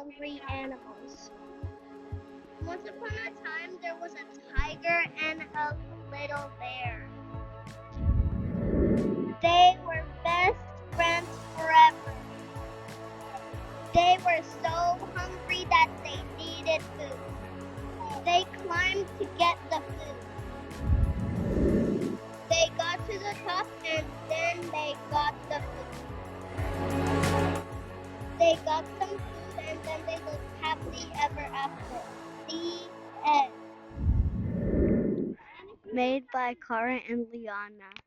hungry animals. Once upon a time, there was a tiger and a little bear. They were best friends forever. They were so hungry that they needed food. They climbed to get the food. They got to the top and then they got the food. They got some food and then they lived happily ever after. The end. Made by Cara and Liana.